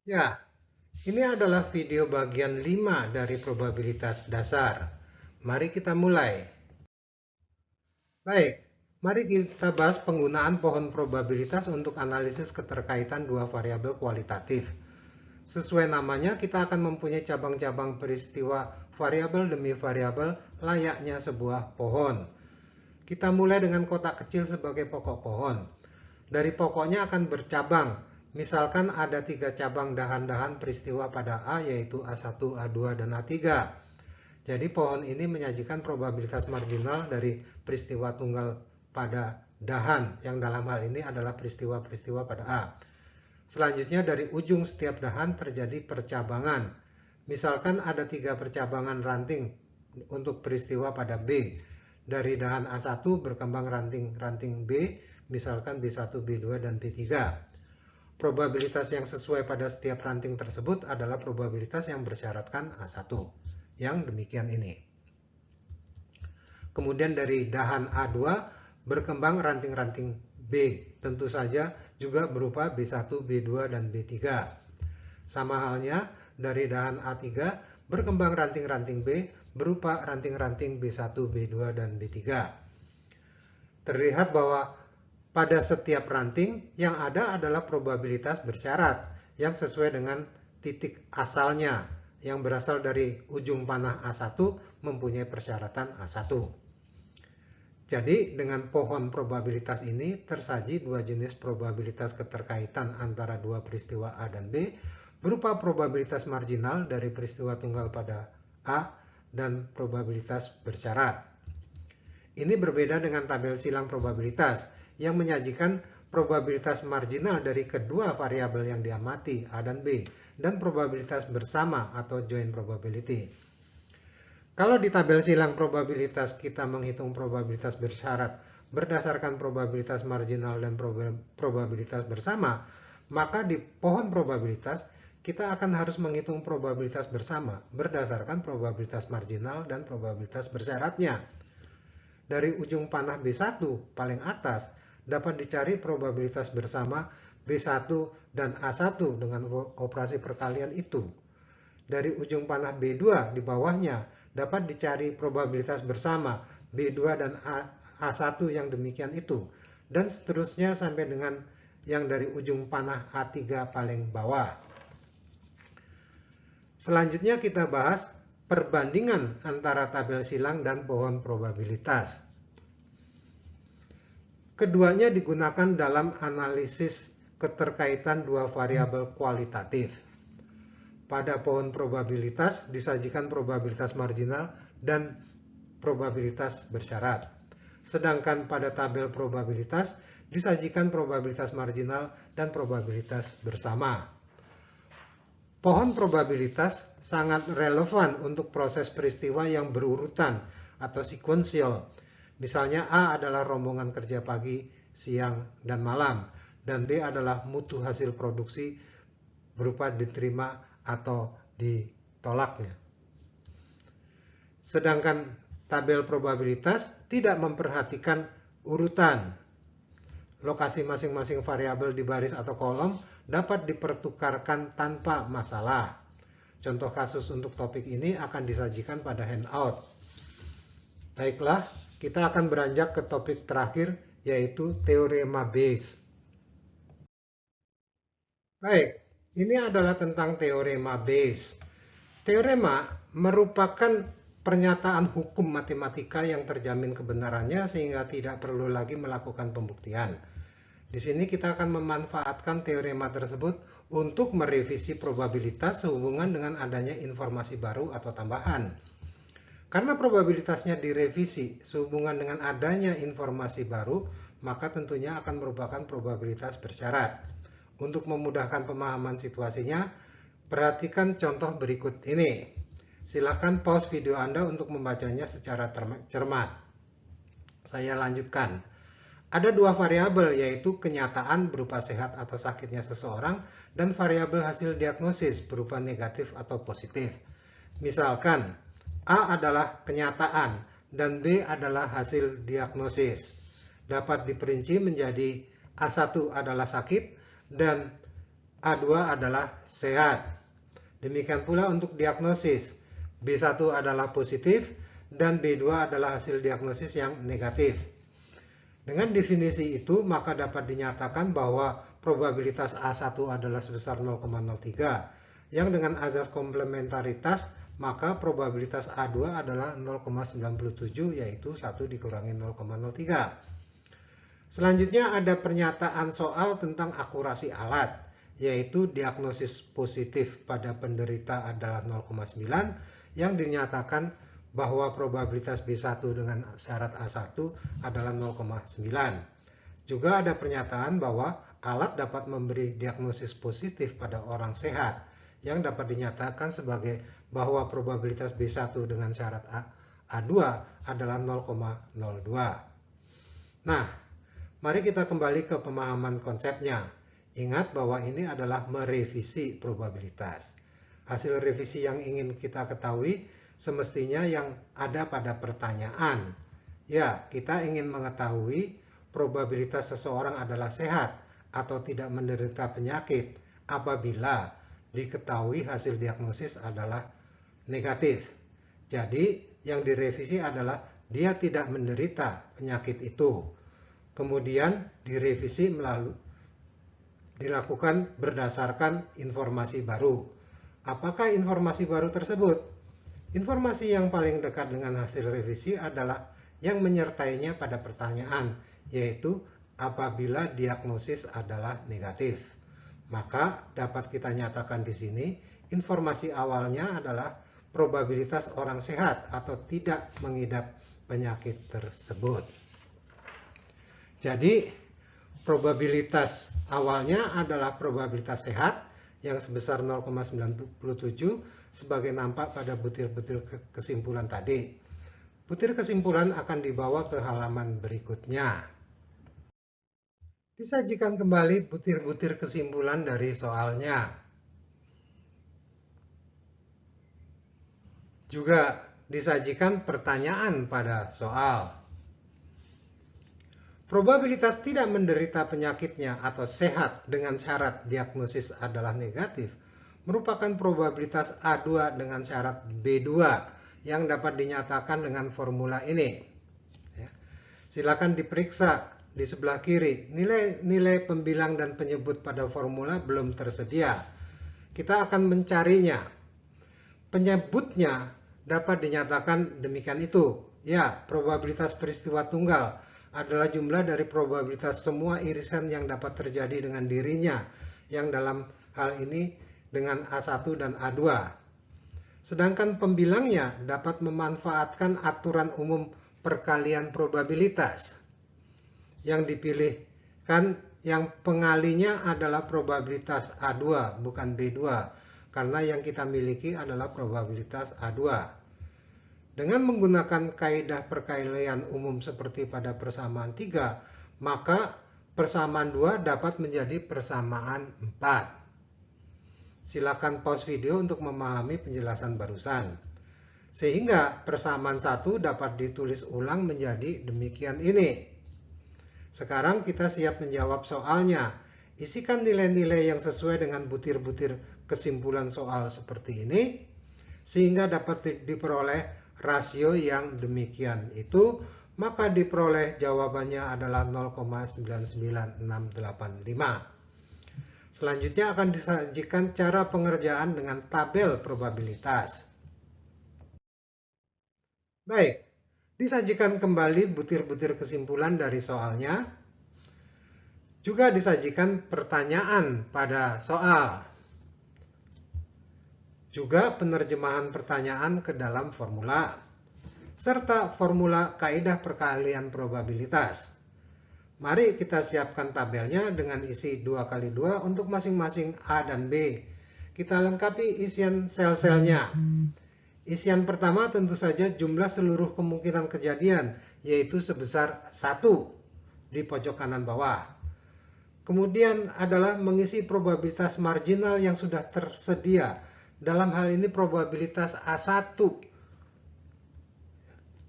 Ya, ini adalah video bagian 5 dari probabilitas dasar. Mari kita mulai. Baik, mari kita bahas penggunaan pohon probabilitas untuk analisis keterkaitan dua variabel kualitatif. Sesuai namanya, kita akan mempunyai cabang-cabang peristiwa variabel demi variabel layaknya sebuah pohon. Kita mulai dengan kotak kecil sebagai pokok pohon. Dari pokoknya akan bercabang. Misalkan ada 3 cabang dahan-dahan peristiwa pada A, yaitu A1, A2, dan A3. Jadi pohon ini menyajikan probabilitas marginal dari peristiwa tunggal pada dahan, yang dalam hal ini adalah peristiwa-peristiwa pada A. Selanjutnya dari ujung setiap dahan terjadi percabangan. Misalkan ada 3 percabangan ranting untuk peristiwa pada B. Dari dahan A1 berkembang ranting-ranting B, misalkan B1, B2, dan B3. Probabilitas yang sesuai pada setiap ranting tersebut adalah probabilitas yang bersyaratkan A1. Yang demikian ini. Kemudian dari dahan A2 berkembang ranting-ranting B. Tentu saja juga berupa B1, B2, dan B3. Sama halnya dari dahan A3 berkembang ranting-ranting B berupa ranting-ranting B1, B2, dan B3. Terlihat bahwa pada setiap ranting yang ada adalah probabilitas bersyarat yang sesuai dengan titik asalnya yang berasal dari ujung panah A1 mempunyai persyaratan A1. Jadi dengan pohon probabilitas ini tersaji dua jenis probabilitas keterkaitan antara dua peristiwa A dan B berupa probabilitas marginal dari peristiwa tunggal pada A dan probabilitas bersyarat. Ini berbeda dengan tabel silang probabilitas yang menyajikan probabilitas marginal dari kedua variabel yang diamati A dan B dan probabilitas bersama atau joint probability. Kalau di tabel silang probabilitas kita menghitung probabilitas bersyarat berdasarkan probabilitas marginal dan probabilitas bersama, maka di pohon probabilitas kita akan harus menghitung probabilitas bersama berdasarkan probabilitas marginal dan probabilitas bersyaratnya. Dari ujung panah B1 paling atas dapat dicari probabilitas bersama B1 dan A1 dengan operasi perkalian itu. Dari ujung panah B2 di bawahnya dapat dicari probabilitas bersama B2 dan A1 yang demikian itu. Dan seterusnya sampai dengan yang dari ujung panah A3 paling bawah. Selanjutnya kita bahas perbandingan antara tabel silang dan pohon probabilitas. Keduanya digunakan dalam analisis keterkaitan dua variabel kualitatif. Pada pohon probabilitas disajikan probabilitas marginal dan probabilitas bersyarat. Sedangkan pada tabel probabilitas disajikan probabilitas marginal dan probabilitas bersama. Pohon probabilitas sangat relevan untuk proses peristiwa yang berurutan atau sequential. Misalnya A adalah rombongan kerja pagi, siang, dan malam, dan B adalah mutu hasil produksi berupa diterima atau ditolaknya. Sedangkan tabel probabilitas tidak memperhatikan urutan. Lokasi masing-masing variabel di baris atau kolom dapat dipertukarkan tanpa masalah. Contoh kasus untuk topik ini akan disajikan pada handout. Baiklah, kita akan beranjak ke topik terakhir, yaitu teorema Bayes. Baik, ini adalah tentang teorema Bayes. Teorema merupakan pernyataan hukum matematika yang terjamin kebenarannya sehingga tidak perlu lagi melakukan pembuktian. Di sini kita akan memanfaatkan teorema tersebut untuk merevisi probabilitas sehubungan dengan adanya informasi baru atau tambahan. Karena probabilitasnya direvisi sehubungan dengan adanya informasi baru, maka tentunya akan merupakan probabilitas bersyarat. Untuk memudahkan pemahaman situasinya, perhatikan contoh berikut ini. Silahkan pause video Anda untuk membacanya secara cermat. Saya lanjutkan. Ada dua variabel, yaitu kenyataan berupa sehat atau sakitnya seseorang dan variabel hasil diagnosis berupa negatif atau positif. Misalkan, A adalah kenyataan dan B adalah hasil diagnosis. Dapat diperinci menjadi A1 adalah sakit dan A2 adalah sehat. Demikian pula untuk diagnosis. B1 adalah positif dan B2 adalah hasil diagnosis yang negatif. Dengan definisi itu, maka dapat dinyatakan bahwa probabilitas A1 adalah sebesar 0,03. Yang dengan azas komplementaritas, maka probabilitas A2 adalah 0,97, yaitu 1 dikurangi 0,03. Selanjutnya ada pernyataan soal tentang akurasi alat, yaitu diagnosis positif pada penderita adalah 0,9 yang dinyatakan bahwa probabilitas B1 dengan syarat A1 adalah 0,9. Juga ada pernyataan bahwa alat dapat memberi diagnosis positif pada orang sehat yang dapat dinyatakan sebagai bahwa probabilitas B1 dengan syarat A2 adalah 0,02. Nah, mari kita kembali ke pemahaman konsepnya. Ingat bahwa ini adalah merevisi probabilitas. Hasil revisi yang ingin kita ketahui semestinya yang ada pada pertanyaan. Ya, kita ingin mengetahui probabilitas seseorang adalah sehat atau tidak menderita penyakit apabila diketahui hasil diagnosis adalah negatif. Jadi, yang direvisi adalah dia tidak menderita penyakit itu. Kemudian direvisi dilakukan berdasarkan informasi baru. Apakah informasi baru tersebut? Informasi yang paling dekat dengan hasil revisi adalah yang menyertainya pada pertanyaan, yaitu apabila diagnosis adalah negatif. Maka dapat kita nyatakan di sini, informasi awalnya adalah probabilitas orang sehat atau tidak mengidap penyakit tersebut. Jadi, probabilitas awalnya adalah probabilitas sehat yang sebesar 0,97 sebagai nampak pada butir-butir kesimpulan tadi. Butir kesimpulan akan dibawa ke halaman berikutnya. Disajikan kembali butir-butir kesimpulan dari soalnya. Juga disajikan pertanyaan pada soal. Probabilitas tidak menderita penyakitnya atau sehat dengan syarat diagnosis adalah negatif merupakan probabilitas A2 dengan syarat B2 yang dapat dinyatakan dengan formula ini. Silakan diperiksa di sebelah kiri. Nilai pembilang dan penyebut pada formula belum tersedia. Kita akan mencarinya. Penyebutnya dapat dinyatakan demikian itu. Ya, probabilitas peristiwa tunggal adalah jumlah dari probabilitas semua irisan yang dapat terjadi dengan dirinya, yang dalam hal ini dengan A1 dan A2. Sedangkan pembilangnya dapat memanfaatkan aturan umum perkalian probabilitas. Yang dipilihkan yang pengalinya adalah probabilitas A2, bukan B2, karena yang kita miliki adalah probabilitas A2. Dengan menggunakan kaidah perkalian umum seperti pada persamaan 3, maka persamaan 2 dapat menjadi persamaan 4. Silakan pause video untuk memahami penjelasan barusan. Sehingga persamaan 1 dapat ditulis ulang menjadi demikian ini. Sekarang kita siap menjawab soalnya. Isikan nilai-nilai yang sesuai dengan butir-butir kesimpulan soal seperti ini, sehingga dapat diperoleh rasio yang demikian itu, maka diperoleh jawabannya adalah 0,99685. Selanjutnya akan disajikan cara pengerjaan dengan tabel probabilitas. Baik, disajikan kembali butir-butir kesimpulan dari soalnya. Juga disajikan pertanyaan pada soal. Juga penerjemahan pertanyaan ke dalam formula, serta formula kaidah perkalian probabilitas. Mari kita siapkan tabelnya dengan isi 2x2 untuk masing-masing A dan B. Kita lengkapi isian sel-selnya. Isian pertama tentu saja jumlah seluruh kemungkinan kejadian, yaitu sebesar 1 di pojok kanan bawah. Kemudian adalah mengisi probabilitas marginal yang sudah tersedia. Dalam hal ini probabilitas A1.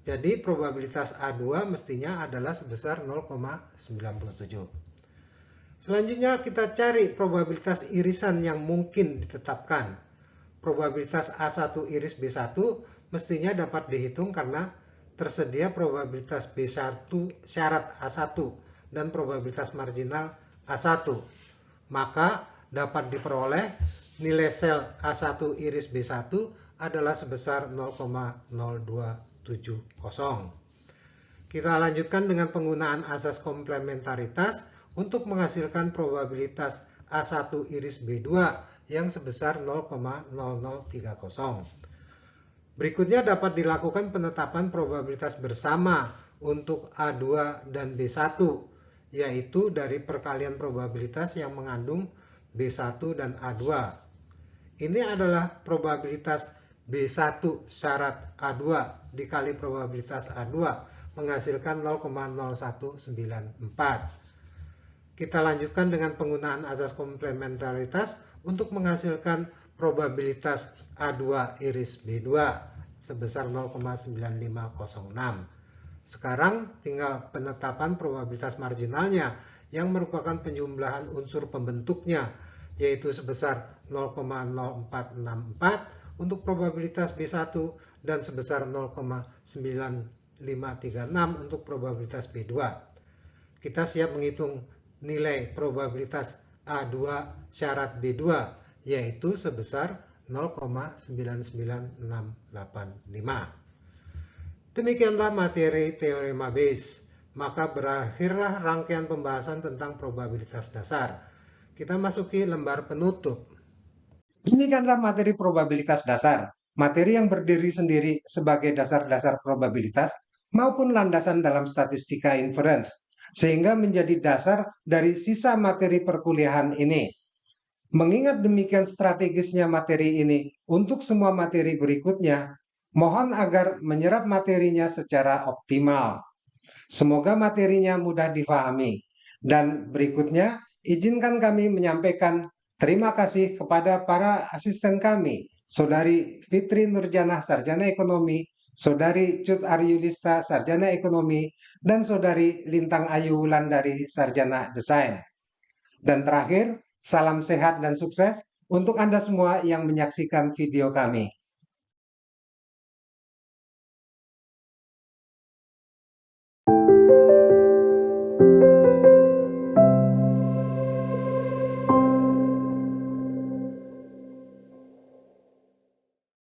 Jadi probabilitas A2 mestinya adalah sebesar 0,97. Selanjutnya kita cari probabilitas irisan yang mungkin ditetapkan. Probabilitas A1 iris B1 mestinya dapat dihitung karena tersedia probabilitas B1 syarat A1 dan probabilitas marginal A1. Maka dapat diperoleh nilai sel A1 iris B1 adalah sebesar 0,0270. Kita lanjutkan dengan penggunaan asas komplementaritas untuk menghasilkan probabilitas A1 iris B2 yang sebesar 0,0030. Berikutnya dapat dilakukan penetapan probabilitas bersama untuk A2 dan B1, yaitu dari perkalian probabilitas yang mengandung B1 dan A2. Ini adalah probabilitas B1 syarat A2 dikali probabilitas A2 menghasilkan 0,0194. Kita lanjutkan dengan penggunaan asas komplementaritas untuk menghasilkan probabilitas A2 iris B2 sebesar 0,9506. Sekarang tinggal penetapan probabilitas marginalnya yang merupakan penjumlahan unsur pembentuknya, yaitu sebesar 0,0464 untuk probabilitas B1 dan sebesar 0,9536 untuk probabilitas B2. Kita siap menghitung nilai probabilitas A2 syarat B2, yaitu sebesar 0,99685. Demikianlah materi teorema Bayes. Maka berakhirlah rangkaian pembahasan tentang probabilitas dasar. Kita masuki lembar penutup. Demikianlah materi probabilitas dasar, materi yang berdiri sendiri sebagai dasar-dasar probabilitas maupun landasan dalam statistika inference, sehingga menjadi dasar dari sisa materi perkuliahan ini. Mengingat demikian strategisnya materi ini untuk semua materi berikutnya, mohon agar menyerap materinya secara optimal. Semoga materinya mudah difahami. Dan berikutnya, izinkan kami menyampaikan terima kasih kepada para asisten kami, Saudari Fitri Nurjanah, Sarjana Ekonomi, Saudari Cut Aryudista, Sarjana Ekonomi, dan Saudari Lintang Ayu Wulandari, Sarjana Desain. Dan terakhir, salam sehat dan sukses untuk Anda semua yang menyaksikan video kami.